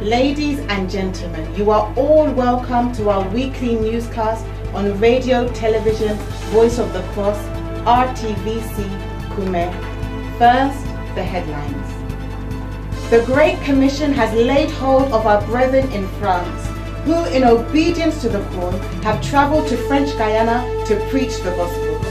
Ladies and gentlemen, you are all welcome to our weekly newscast on radio, television, Voice of the Cross, RTVC, Kume. First, the headlines. The Great Commission has laid hold of our brethren in France, who in obedience to the call have travelled to French Guyana to preach the gospel.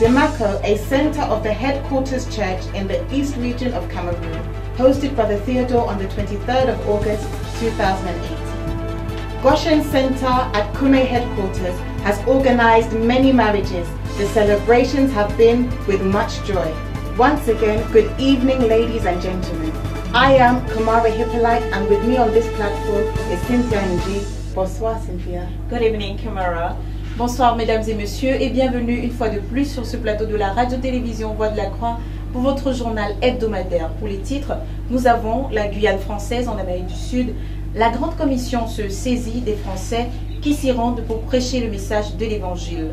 Demako, a centre of the headquarters church in the East region of Cameroon, hosted Brother Theodore on the 23rd of August 2008. Goshen Center at Kume headquarters has organized many marriages. The celebrations have been with much joy. Once again, good evening, ladies and gentlemen. I am Kamara Hippolyte, and with me on this platform is Cynthia Nji. Bonsoir, Cynthia. Good evening, Kamara. Bonsoir, mesdames et messieurs, et bienvenue une fois de plus sur ce plateau de la radio-télévision Voix de la Croix pour votre journal hebdomadaire. Pour les titres, nous avons la Guyane française en Amérique du Sud. La Grande Commission se saisit des Français qui s'y rendent pour prêcher le message de l'Évangile.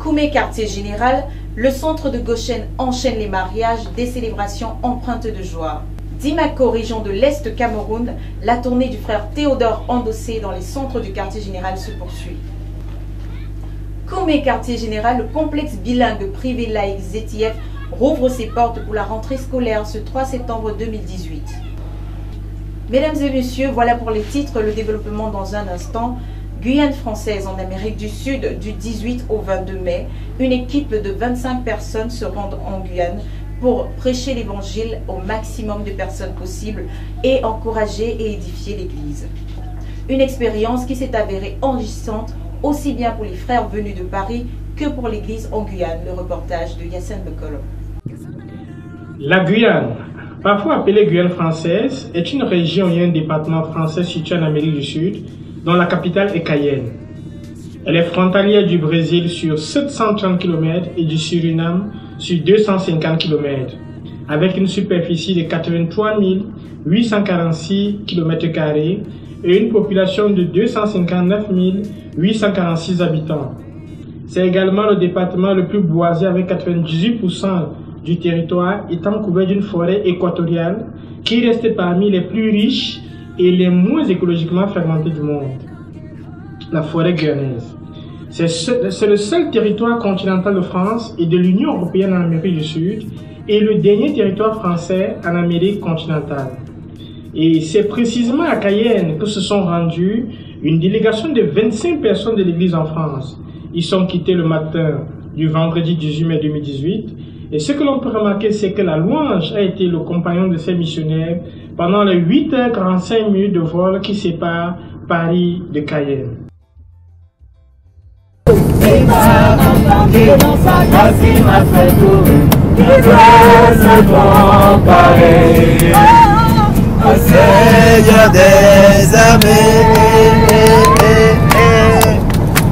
Koumé, quartier général, le centre de Goshen enchaîne les mariages, des célébrations empreintes de joie. Dimako, région de l'Est Cameroun, la tournée du frère Théodore endossé dans les centres du quartier général se poursuit. Koumé, quartier général, le complexe bilingue privé laïque ZTF rouvre ses portes pour la rentrée scolaire ce 3 septembre 2018. Mesdames et messieurs, voilà pour les titres, le développement dans un instant. Guyane française en Amérique du Sud du 18 au 22 mai, une équipe de 25 personnes se rendent en Guyane pour prêcher l'évangile au maximum de personnes possibles et encourager et édifier l'église. Une expérience qui s'est avérée enrichissante aussi bien pour les frères venus de Paris que pour l'église en Guyane. Le reportage de Yassine Bekolo. La Guyane, parfois appelée Guyane française, est une région et un département français situé en Amérique du Sud, dont la capitale est Cayenne. Elle est frontalière du Brésil sur 730 km et du Suriname sur 250 km, avec une superficie de 83 846 km² et une population de 259 846 habitants. C'est également le département le plus boisé avec 98% du territoire étant couvert d'une forêt équatoriale qui reste parmi les plus riches et les moins écologiquement fermentées du monde, la forêt guyanaise. C'est le seul territoire continental de France et de l'Union européenne en Amérique du Sud et le dernier territoire français en Amérique continentale. Et c'est précisément à Cayenne que se sont rendues une délégation de 25 personnes de l'Église en France. Ils sont quittés le matin du vendredi 18 mai 2018. Et ce que l'on peut remarquer, c'est que la louange a été le compagnon de ces missionnaires pendant les 8h45 de vol qui séparent Paris de Cayenne. Il m'a entendu dans sa grâce, il m'a fait courir. Il doit se comparer au Seigneur des armées.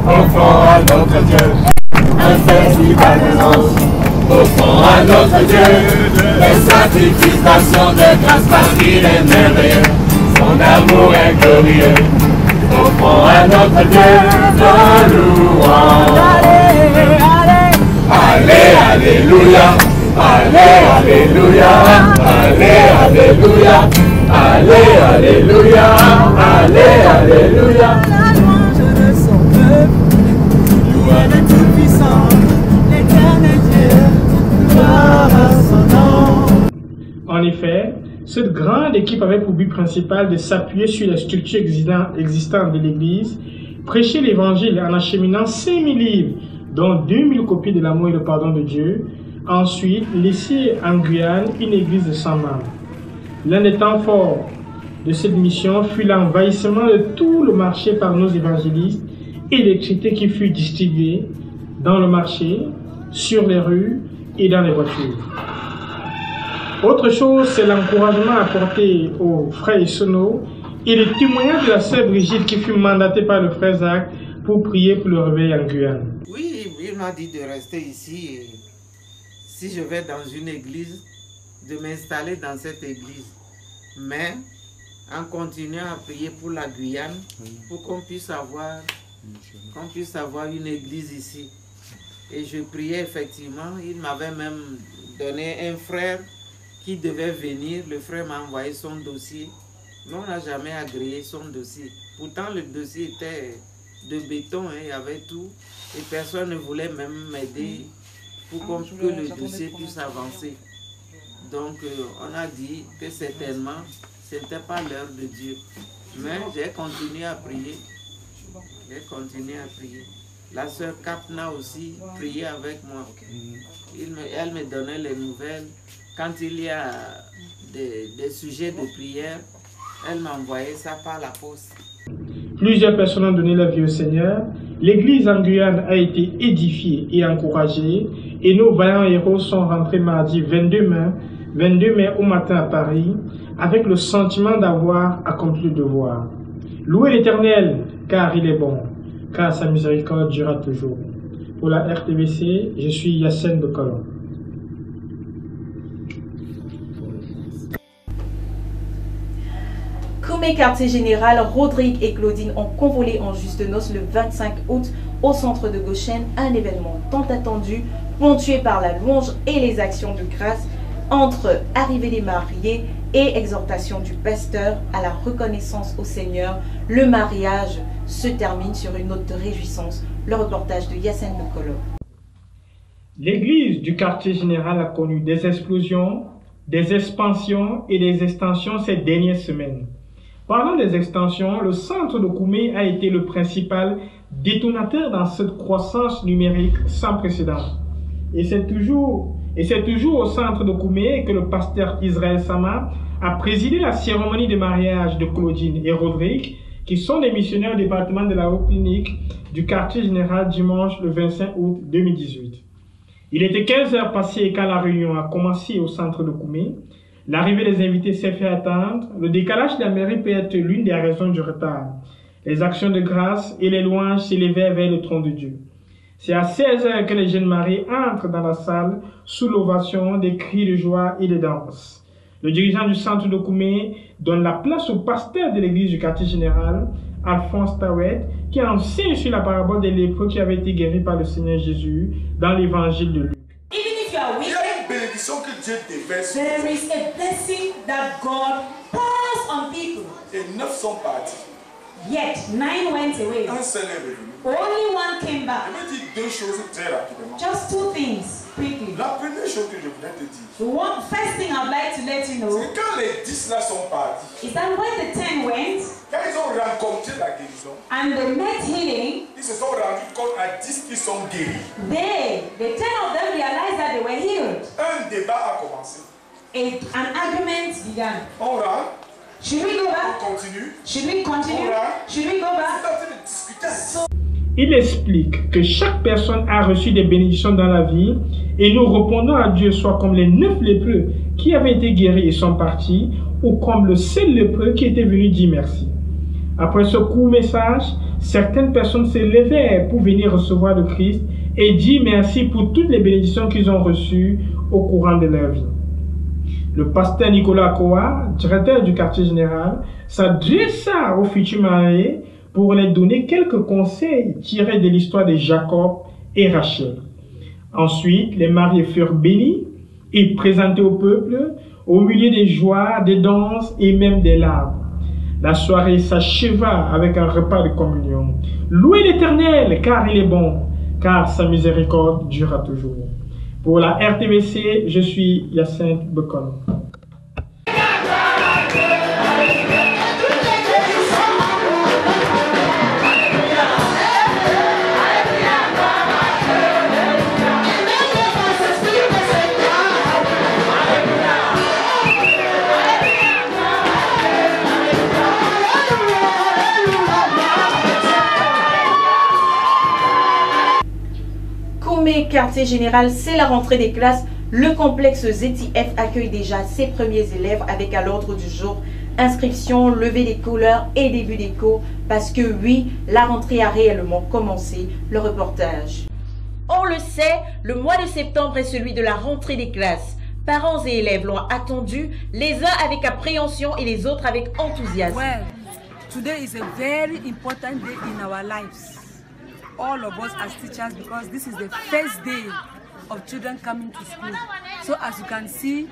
Offrons à notre Dieu un festival de danse. Offrons à notre Dieu les sacrifications de grâce parce qu'il est merveilleux. Son amour est glorieux. Offrons à notre Dieu nos louanges. Allez, alléluia. Allez, alléluia. Allez, alléluia. Allez, alléluia. Allez, alléluia. La louange de son peuple, louange le Tout-Puissant, l'Éternel Dieu, gloire à son nom. En effet, cette grande équipe avait pour but principal de s'appuyer sur les structures existantes de l'Église, prêcher l'Évangile en acheminant 5000 livres, dont 2000 copies de l'amour et le pardon de Dieu, ensuite laisser en Guyane une église de 100 membres. L'un des temps forts de cette mission fut l'envahissement de tout le marché par nos évangélistes et les traités qui furent distribués dans le marché, sur les rues et dans les voitures. Autre chose, c'est l'encouragement apporté aux frères Issono et le témoignage de la sœur Brigitte qui fut mandatée par le frère Zach pour prier pour le réveil en Guyane. Oui, il m'a dit de rester ici et si je vais dans une église, de m'installer dans cette église. Mais en continuant à prier pour la Guyane, pour qu'on puisse avoir une église ici. Et je priais effectivement, il m'avait même donné un frère qui devait venir. Le frère m'a envoyé son dossier Mais on n'a jamais agréé son dossier. Pourtant, le dossier était de béton, hein, il y avait tout. Et personne ne voulait même m'aider pour que le dossier puisse avancer. Donc, on a dit que certainement, ce n'était pas l'heure de Dieu. Mais j'ai continué à prier. J'ai continué à prier. La sœur Kapna aussi priait avec moi. Elle me donnait les nouvelles. Quand il y a des sujets de prière, elle m'envoyait ça par la poste. Plusieurs personnes ont donné leur vie au Seigneur. L'église en Guyane a été édifiée et encouragée. Et nos vaillants héros sont rentrés mardi 22 mai au matin à Paris, avec le sentiment d'avoir accompli le devoir. Louez l'Éternel, car il est bon, car sa miséricorde durera toujours. Pour la RTVC, je suis Yacine Bekolon. Koumé quartier général, Rodrigue et Claudine ont convolé en juste noces le 25 août au centre de Goshen, un événement tant attendu, ponctué par la louange et les actions de grâce entre arrivée des mariés et exhortation du pasteur à la reconnaissance au Seigneur. Le mariage se termine sur une note de réjouissance. Le reportage de Yacine Bekolon. L'église du quartier général a connu des explosions, des expansions et des extensions ces dernières semaines. Parlant des extensions, le centre de Koumé a été le principal détonateur dans cette croissance numérique sans précédent. Et c'est toujours au centre de Koumé que le pasteur Israël Sama a présidé la cérémonie de mariage de Claudine et Rodrigue, qui sont des missionnaires au département de la haute clinique du quartier général dimanche le 25 août 2018. Il était 15 heures passées quand la réunion a commencé au centre de Koumé. L'arrivée des invités s'est fait attendre. Le décalage de la mairie peut être l'une des raisons du retard. Les actions de grâce et les louanges s'élevaient vers le trône de Dieu. C'est à 16 heures que les jeunes mariés entrent dans la salle sous l'ovation, des cris de joie et de danse. Le dirigeant du centre de Koumé donne la place au pasteur de l'église du quartier général, Alphonse Tawet, qui enseigne sur la parabole des lépreux qui avaient été guéris par le Seigneur Jésus dans l'évangile de Luc. There is a blessing that God pours on people. Et 9 sont partis. Yet 9 went away. Un seul est revenu. Only one came back. Je vais dire deux choses très rapidement. Just two things quickly. La première chose que je voudrais te dire, The first thing I'd like to let you know c'est quand les 10 là sont partis, is that when the 10 went quand ils ont rencontré la guérison, and they met healing, ils se sont rendus compte à 10 qui sont guéris. the 10 of them realized that they were healed. Un débat a commencé. An argument began. On rentre, Should we go on back? continue. Should we continue? Should we go On back? est en train de discuter. Il explique que chaque personne a reçu des bénédictions dans la vie et nous répondons à Dieu soit comme les 9 lépreux qui avaient été guéris et sont partis ou comme le seul lépreux qui était venu dire merci. Après ce court message, certaines personnes se levaient pour venir recevoir le Christ et dire merci pour toutes les bénédictions qu'ils ont reçues au courant de leur vie. Le pasteur Nicolas Koa, directeur du quartier général, s'adressa aux futurs mariés pour leur donner quelques conseils tirés de l'histoire de Jacob et Rachel. Ensuite, les mariés furent bénis et présentés au peuple au milieu des joies, des danses et même des larmes. La soirée s'acheva avec un repas de communion. Louez l'Éternel, car il est bon, car sa miséricorde durera toujours. Pour la RTVC, je suis Yacine Bekolon. Quartier général, c'est la rentrée des classes. Le complexe ZTF accueille déjà ses premiers élèves avec à l'ordre du jour inscription, levée des couleurs et début des cours parce que oui, la rentrée a réellement commencé. Le reportage. On le sait, le mois de septembre est celui de la rentrée des classes. Parents et élèves l'ont attendu, les uns avec appréhension et les autres avec enthousiasme. Well, today is a very important day in our lives. All of us as teachers, because this is the first day of children coming to school. So as you can see,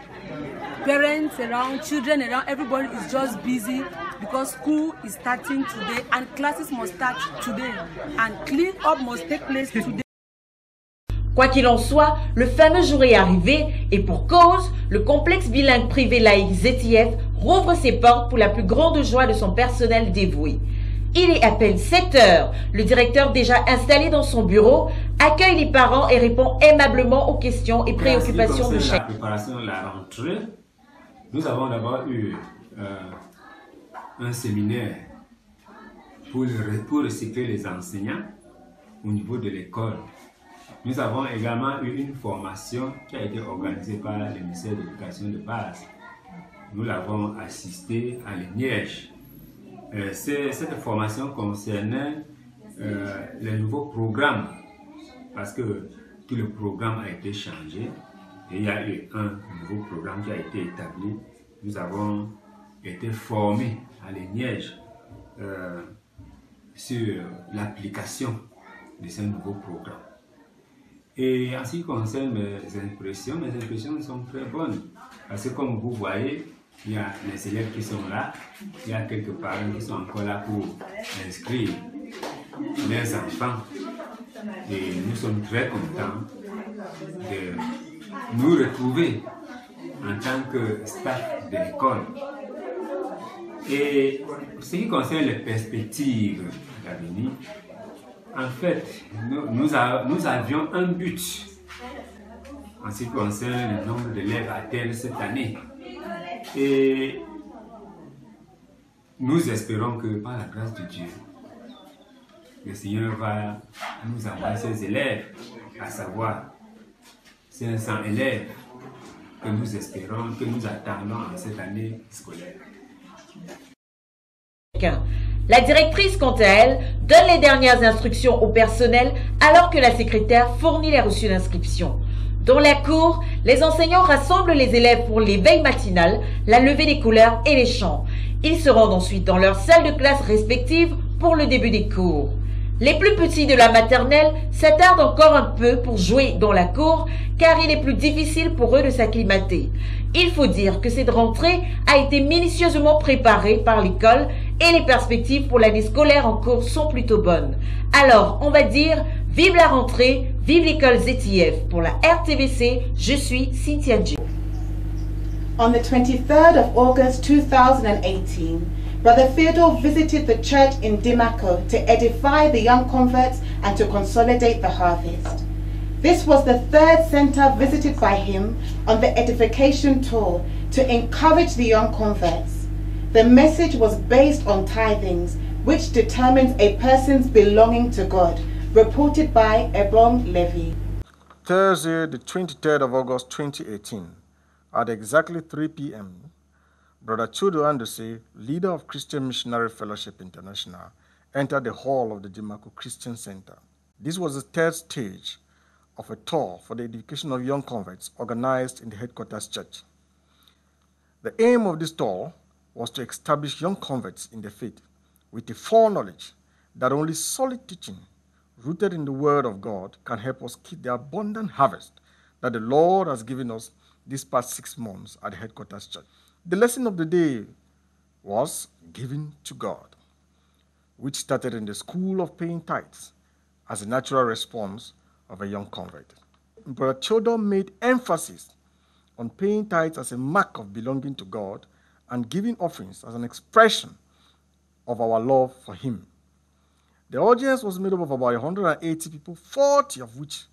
parents around, children around, everybody is just busy because school is starting today and classes must start today and clean up must take place today. Quoi qu'il en soit, le fameux jour est arrivé et pour cause, le complexe bilingue privé laïque ZTF rouvre ses portes pour la plus grande joie de son personnel dévoué. Il est à peine 7 heures. Le directeur, déjà installé dans son bureau, accueille les parents et répond aimablement aux questions et préoccupations de chacun. La préparation de la rentrée, nous avons d'abord eu un séminaire pour recycler les enseignants au niveau de l'école. Nous avons également eu une formation qui a été organisée par le ministère de l'Éducation de base. Nous l'avons assistée à l'INIEJ. Cette formation concernait les nouveaux programmes parce que tout le programme a été changé et il y a eu un nouveau programme qui a été établi. Nous avons été formés à l'INIEJ sur l'application de ce nouveau programme. Et en ce qui concerne mes impressions sont très bonnes. Parce que comme vous voyez, il y a les élèves qui sont là, il y a quelques parents qui sont encore là pour inscrire leurs enfants. Et nous sommes très contents de nous retrouver en tant que staff de l'école. Et ce qui concerne les perspectives d'avenir, en fait, nous avions un but en ce qui concerne le nombre d'élèves à terme cette année. Et nous espérons que par la grâce de Dieu, le Seigneur va nous envoyer ses élèves, à savoir 500 élèves que nous espérons, que nous attendons en cette année scolaire. La directrice, quant à elle, donne les dernières instructions au personnel alors que la secrétaire fournit les reçus d'inscription. Dans la cour, les enseignants rassemblent les élèves pour l'éveil matinal, la levée des couleurs et les chants. Ils se rendent ensuite dans leurs salles de classe respectives pour le début des cours. Les plus petits de la maternelle s'attardent encore un peu pour jouer dans la cour car il est plus difficile pour eux de s'acclimater. Il faut dire que cette rentrée a été minutieusement préparée par l'école et les perspectives pour l'année scolaire en cours sont plutôt bonnes. Alors, on va dire vive la rentrée, vive l'école ZTF. Pour la RTVC, je suis Cynthia J. On the 23rd of August 2018, Brother Theodore visited the church in Dimako to edify the young converts and to consolidate the harvest. This was the third center visited by him on the edification tour to encourage the young converts. The message was based on tithings, which determines a person's belonging to God, reported by Ebon Levy. Thursday, the 23rd of August 2018, at exactly 3 p.m., Brother Chudo Andose, leader of Christian Missionary Fellowship International, entered the hall of the Dimako Christian Center. This was the third stage of a tour for the education of young converts organized in the headquarters church. The aim of this tour was to establish young converts in the faith with the foreknowledge that only solid teaching rooted in the Word of God can help us keep the abundant harvest that the Lord has given us these past 6 months at the headquarters church. The lesson of the day was giving to God, which started in the school of paying tithes as a natural response of a young convert. Brother Chodor made emphasis on paying tithes as a mark of belonging to God and giving offerings as an expression of our love for Him. The audience was made up of about 180 people, 40 of which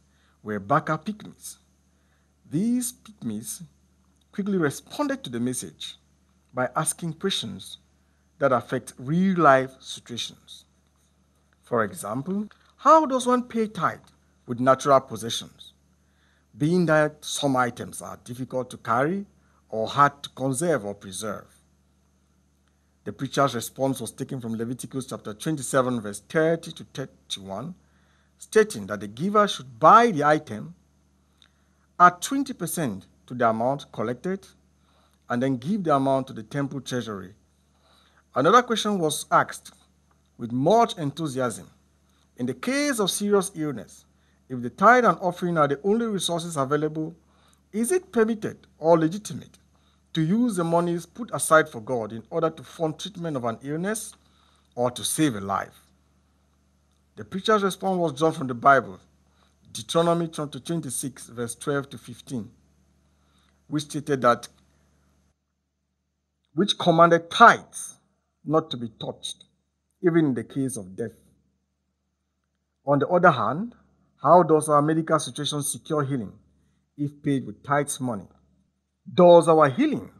were Baka pygmies. These pygmies quickly responded to the message by asking questions that affect real-life situations. For example, how does one pay tithe with natural possessions, being that some items are difficult to carry or hard to conserve or preserve? The preacher's response was taken from Leviticus chapter 27, verse 30 to 31, stating that the giver should buy the item at 20% to the amount collected and then give the amount to the temple treasury. Another question was asked with much enthusiasm. In the case of serious illness, if the tithe and offering are the only resources available, Is it permitted or legitimate to use the monies put aside for God in order to fund treatment of an illness or to save a life? The preacher's response was drawn from the Bible, Deuteronomy chapter 26, verse 12 to 15, which stated that, which commanded tithes not to be touched, even in the case of death. On the other hand, how does our medical situation secure healing if paid with tithes money? Does our healing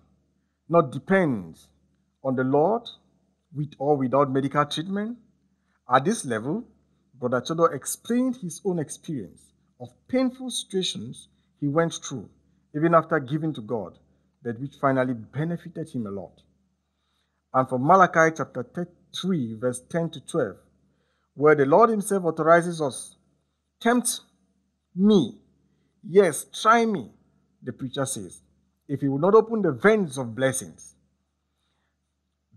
not depend on the Lord with or without medical treatment? At this level, Brother Chodo explained his own experience of painful situations he went through, even after giving to God, but which finally benefited him a lot. And from Malachi chapter 3, verse 10 to 12, where the Lord himself authorizes us, tempt me, yes, try me, the preacher says, if he will not open the vents of blessings.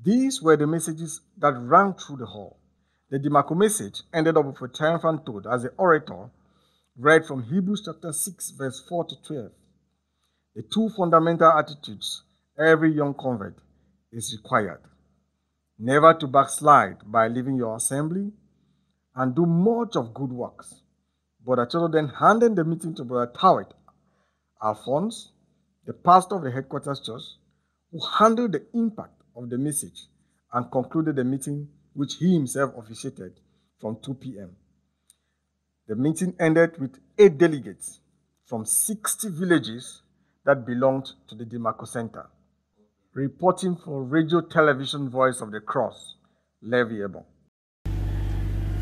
These were the messages that rang through the hall. The DeMarco message ended up with a triumphant tone as the orator read from Hebrews chapter 6, verse 4 to 12. The two fundamental attitudes every young convert is required: never to backslide by leaving your assembly, and do much of good works. Brother Chodo then handed the meeting to Brother Tawet Alphonse, the pastor of the headquarters church, who handled the impact of the message and concluded the meeting, which he himself officiated, from 2 p.m. The meeting ended with 8 delegates from 60 villages that belonged to the DeMarco Center. Reporting for Radio Television Voice of the Cross, Levi Ebon.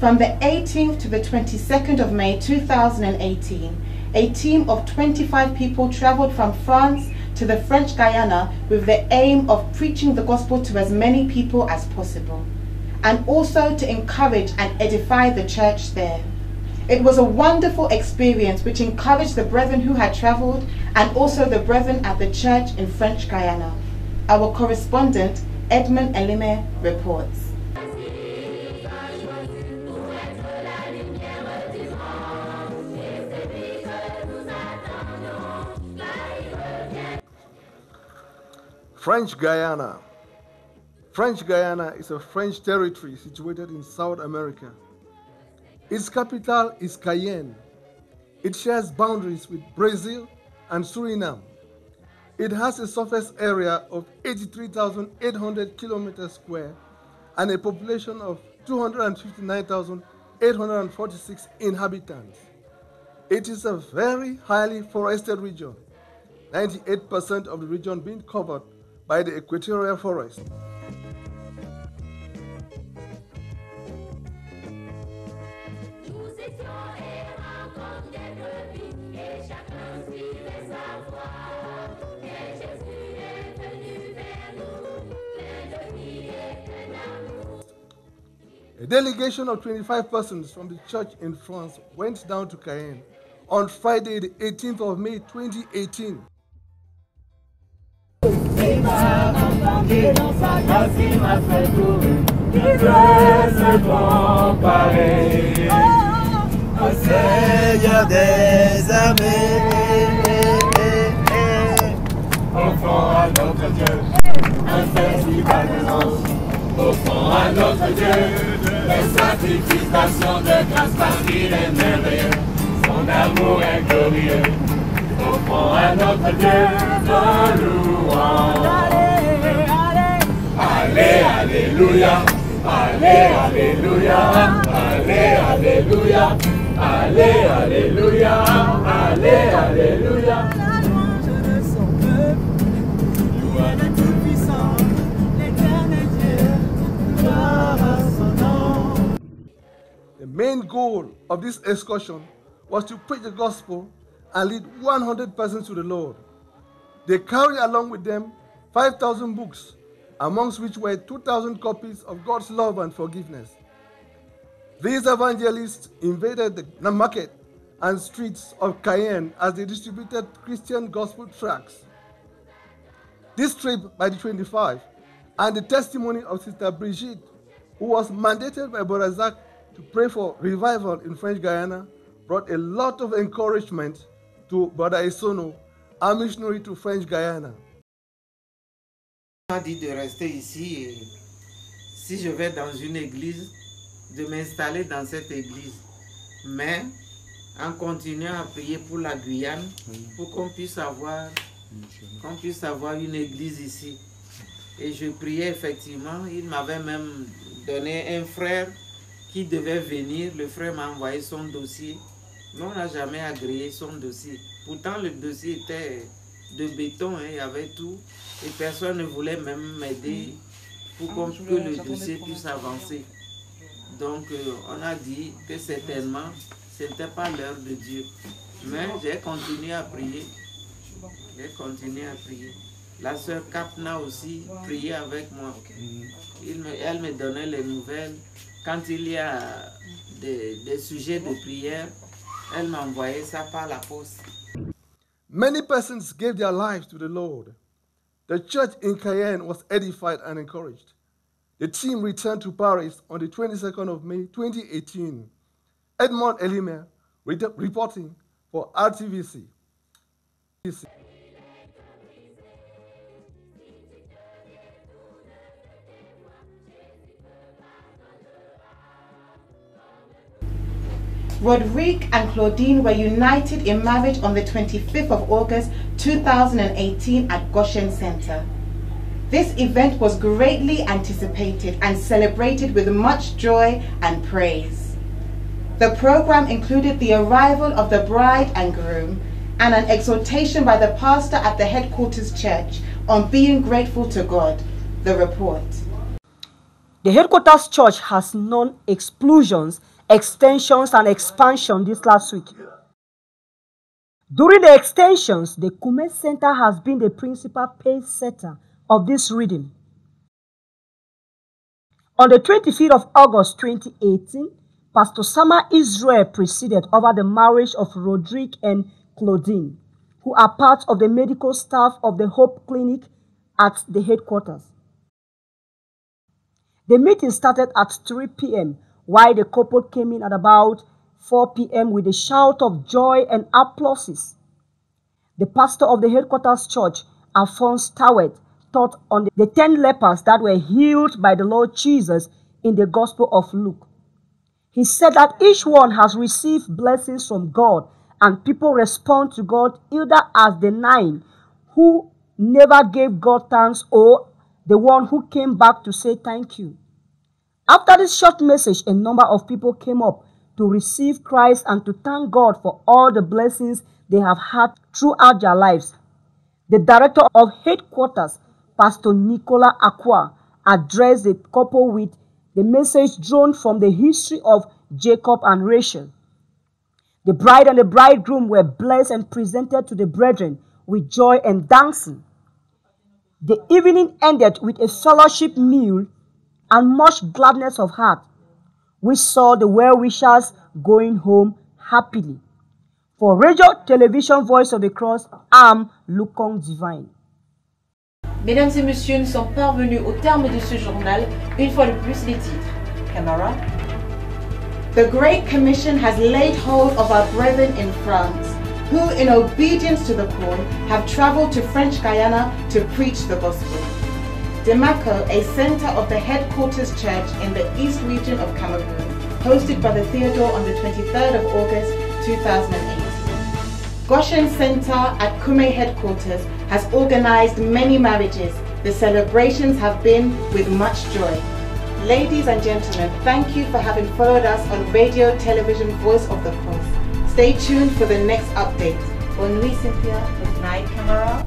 From the 18th to the 22nd of May 2018, a team of 25 people traveled from France to the French Guiana with the aim of preaching the gospel to as many people as possible, and also to encourage and edify the church there. It was a wonderful experience which encouraged the brethren who had traveled and also the brethren at the church in French Guiana. Our correspondent, Edmund Elime, reports. French Guiana. French Guiana is a French territory situated in South America. Its capital is Cayenne. It shares boundaries with Brazil and Suriname. It has a surface area of 83,800 kilometers square and a population of 259,846 inhabitants. It is a very highly forested region, 98% of the region being covered by the equatorial forest. A delegation of 25 persons from the church in France went down to Cayenne on Friday, the 18th of May 2018. Au Seigneur des armées, offrons à notre Dieu un festival de danse. Offrons à notre Dieu les sacrifices d'action de grâce parce qu'il est merveilleux, son amour est glorieux. Offrons à notre Dieu nos louanges. Allez, alléluia, allez, alléluia, allez, alléluia, allez, alléluia, allez, alléluia. La louange de son peuple, louange de tout-puissant, l'éternel Dieu, gloire à son nom. The main goal of this excursion was to preach the gospel and lead 100 persons to the Lord. They carried along with them 5,000 books, amongst which were 2,000 copies of God's love and forgiveness. These evangelists invaded the market and streets of Cayenne as they distributed Christian gospel tracts. This trip by the 25 and the testimony of Sister Brigitte, who was mandated by Brother Zach to pray for revival in French Guiana, brought a lot of encouragement to Brother Isono our missionary to French Guyana. On m'a dit de rester ici et si je vais dans une église, de m'installer dans cette église. Mais en continuant à prier pour la Guyane, pour qu'on puisse avoir une église ici. Et je priais effectivement, il m'avait même donné un frère qui devait venir. Le frère m'a envoyé son dossier, mais on n'a jamais agréé son dossier. Pourtant le dossier était de béton, hein, il y avait tout, et personne ne voulait même m'aider pour que le dossier puisse avancer. Donc on a dit que certainement ce n'était pas l'heure de Dieu. Mais j'ai continué à prier. La sœur Kapna aussi priait avec moi. Elle me donnait les nouvelles. Quand il y a des sujets de prière, elle m'envoyait ça par la poste. Many persons gave their lives to the Lord. The church in Cayenne was edified and encouraged. The team returned to Paris on the 22nd of May 2018. Edmond Elimer reporting for RTVC. Rodrigue and Claudine were united in marriage on the 25th of August 2018 at Goshen Center. This event was greatly anticipated and celebrated with much joy and praise. The program included the arrival of the bride and groom and an exhortation by the pastor at the headquarters church on being grateful to God. The report. The headquarters church has known explosions, extensions and expansion this last week. During the extensions, the Kume Center has been the principal pace setter of this reading. On the 25th of August 2018, Pastor Sama Israel presided over the marriage of Rodrigue and Claudine, who are part of the medical staff of the Hope Clinic at the headquarters. The meeting started at 3 p.m. while the couple came in at about 4 p.m. with a shout of joy and applauses. The pastor of the headquarters church, Alphonse Tawet, taught on the 10 lepers that were healed by the Lord Jesus in the Gospel of Luke. He said that each one has received blessings from God, and people respond to God either as the 9 who never gave God thanks or the one who came back to say thank you. After this short message, a number of people came up to receive Christ and to thank God for all the blessings they have had throughout their lives. The director of headquarters, Pastor Nicola Aqua, addressed the couple with the message drawn from the history of Jacob and Rachel. The bride and the bridegroom were blessed and presented to the brethren with joy and dancing. The evening ended with a fellowship meal and much gladness of heart. We saw the well-wishers going home happily. For Radio Télévision Voice of the Cross, I'm Lukong Divine. Mesdames et messieurs, nous sommes parvenus au terme de ce journal. Une fois de plus, les titres. Camera. The Great Commission has laid hold of our brethren in France, who, in obedience to the call, have traveled to French Guyana to preach the gospel. Demaco, a center of the headquarters church in the east region of Cameroon, hosted Brother Theodore on the 23rd of August 2008. Goshen Center at Kume headquarters has organized many marriages. The celebrations have been with much joy. Ladies and gentlemen, thank you for having followed us on Radio Television Voice of the Cross. Stay tuned for the next update. Bonne nuit, Cynthia. Good night, Camera.